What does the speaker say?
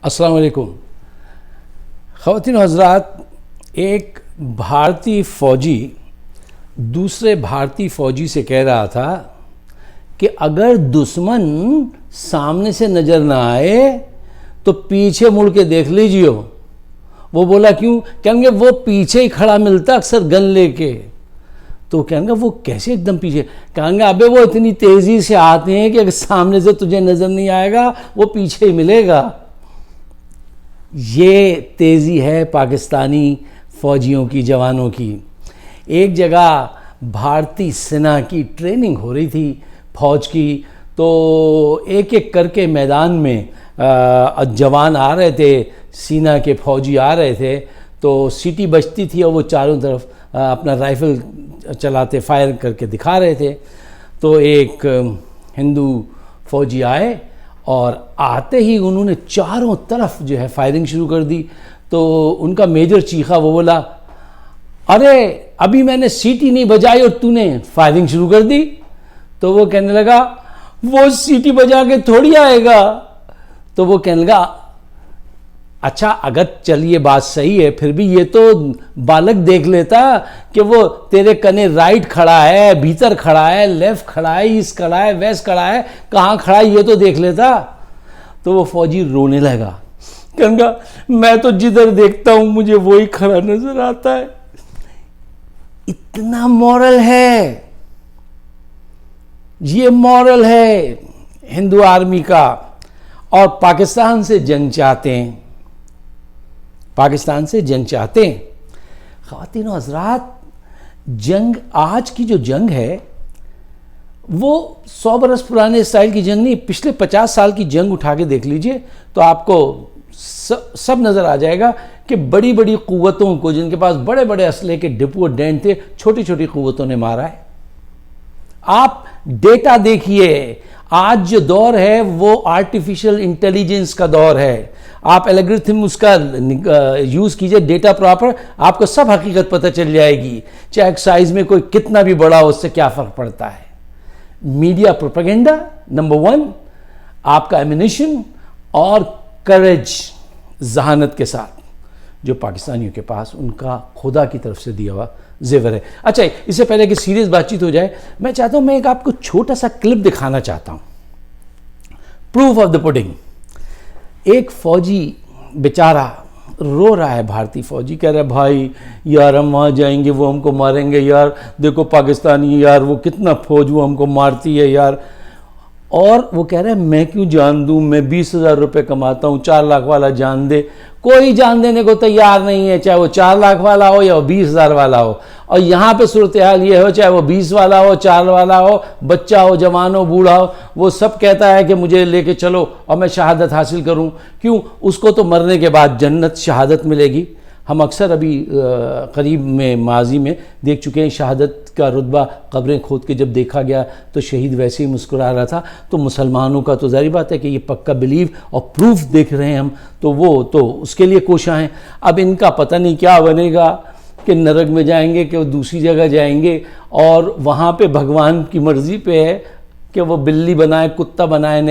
السلام علیکم خواتین و حضرات. ایک بھارتی فوجی دوسرے بھارتی فوجی سے کہہ رہا تھا کہ اگر دشمن سامنے سے نظر نہ آئے تو پیچھے مڑ کے دیکھ لیجیو. وہ بولا کیوں؟ کہیں گے وہ پیچھے ہی کھڑا ملتا اکثر گن لے کے. تو کہیں گے وہ کیسے ایک دم پیچھے؟ کہیں گے ابے وہ اتنی تیزی سے آتے ہیں کہ اگر سامنے سے تجھے نظر نہیں آئے گا وہ پیچھے ہی ملے گا. یہ تیزی ہے پاکستانی فوجیوں کی، جوانوں کی. ایک جگہ بھارتی سینا کی ٹریننگ ہو رہی تھی فوج کی، تو ایک ایک کر کے میدان میں جوان آ رہے تھے، سینا کے فوجی آ رہے تھے. تو سیٹی بجتی تھی اور وہ چاروں طرف اپنا رائفل چلاتے فائر کر کے دکھا رہے تھے. تو ایک ہندو فوجی آئے اور آتے ہی انہوں نے چاروں طرف جو ہے فائرنگ شروع کر دی. تو ان کا میجر چیخا، وہ بولا ارے ابھی میں نے سیٹی نہیں بجائی اور تو نے فائرنگ شروع کر دی. تو وہ کہنے لگا وہ سیٹی بجا کے تھوڑی آئے گا. تو وہ کہنے لگا اچھا اگر چلیے بات صحیح ہے، پھر بھی یہ تو بالک دیکھ لیتا کہ وہ تیرے کنے رائٹ کھڑا ہے، بھیتر کھڑا ہے، لیفٹ کھڑا ہے، ایسٹ کھڑا ہے، ویسٹ کھڑا ہے، کہاں کھڑا ہے یہ تو دیکھ لیتا. تو وہ فوجی رونے لگا، کہنے لگا میں تو جدھر دیکھتا ہوں مجھے وہی کھڑا نظر آتا ہے. اتنا مورل ہے، یہ مورل ہے ہندو آرمی کا. اور پاکستان سے جنگ چاہتے ہیں، پاکستان سے جنگ چاہتے ہیں. خواتین و حضرات، جنگ آج کی جو جنگ ہے وہ 100 برس پرانے اسٹائل کی جنگ نہیں، پچھلے 50 سال کی جنگ اٹھا کے دیکھ لیجئے تو آپ کو سب نظر آ جائے گا کہ بڑی بڑی قوتوں کو، جن کے پاس بڑے بڑے اسلحے کے ڈپو اور ڈینڈ تھے، چھوٹی چھوٹی قوتوں نے مارا ہے. آپ ڈیٹا دیکھیے، آج جو دور ہے وہ آرٹیفیشل انٹیلیجنس کا دور ہے. آپ الگورتھم اس کا یوز کیجئے، ڈیٹا پراپر، آپ کو سب حقیقت پتہ چل جائے گی. چاہے سائز میں کوئی کتنا بھی بڑا ہو، اس سے کیا فرق پڑتا ہے. میڈیا پروپیگنڈا نمبر 1، آپ کا ایمونیشن اور کریج، ذہانت کے ساتھ جو پاکستانیوں کے پاس ان کا خدا کی طرف سے دیا ہوا زیور ہے. اچھا اس سے پہلے کہ سیریس بات چیت ہو جائے، میں چاہتا ہوں میں ایک آپ کو چھوٹا سا کلپ دکھانا چاہتا ہوں. Proof of the pudding. ایک فوجی بیچارہ رو رہا ہے، بھارتی فوجی کہہ رہا ہے بھائی یار ہم وہاں جائیں گے وہ ہم کو ماریں گے یار، دیکھو پاکستانی یار وہ کتنا فوج وہ ہم کو مارتی ہے یار. اور وہ کہہ رہا ہے میں کیوں جان دوں، میں 20,000 روپے کماتا ہوں، 4 لاکھ والا جان دے. کوئی جان دینے کو تیار نہیں ہے، چاہے وہ 4 لاکھ والا ہو یا وہ 20,000 والا ہو. اور یہاں پہ صورتحال یہ ہو، چاہے وہ 20 والا ہو، 4 والا ہو، بچہ ہو، جوان ہو، بوڑھا ہو، وہ سب کہتا ہے کہ مجھے لے کے چلو اور میں شہادت حاصل کروں. کیوں؟ اس کو تو مرنے کے بعد جنت، شہادت ملے گی. ہم اکثر ابھی قریب میں ماضی میں دیکھ چکے ہیں شہادت کا رتبہ. قبریں کھود کے جب دیکھا گیا تو شہید ویسے ہی مسکرا رہا تھا. تو مسلمانوں کا تو ظاہر بات ہے کہ یہ پکا بلیو اور پروف دیکھ رہے ہیں ہم، تو وہ تو اس کے لیے کوشاں ہیں. اب ان کا پتہ نہیں کیا بنے گا، کہ نرک میں جائیں گے کہ وہ دوسری جگہ جائیں گے، اور وہاں پہ بھگوان کی مرضی پہ ہے کہ وہ بلی بنائے، کتا بنائے.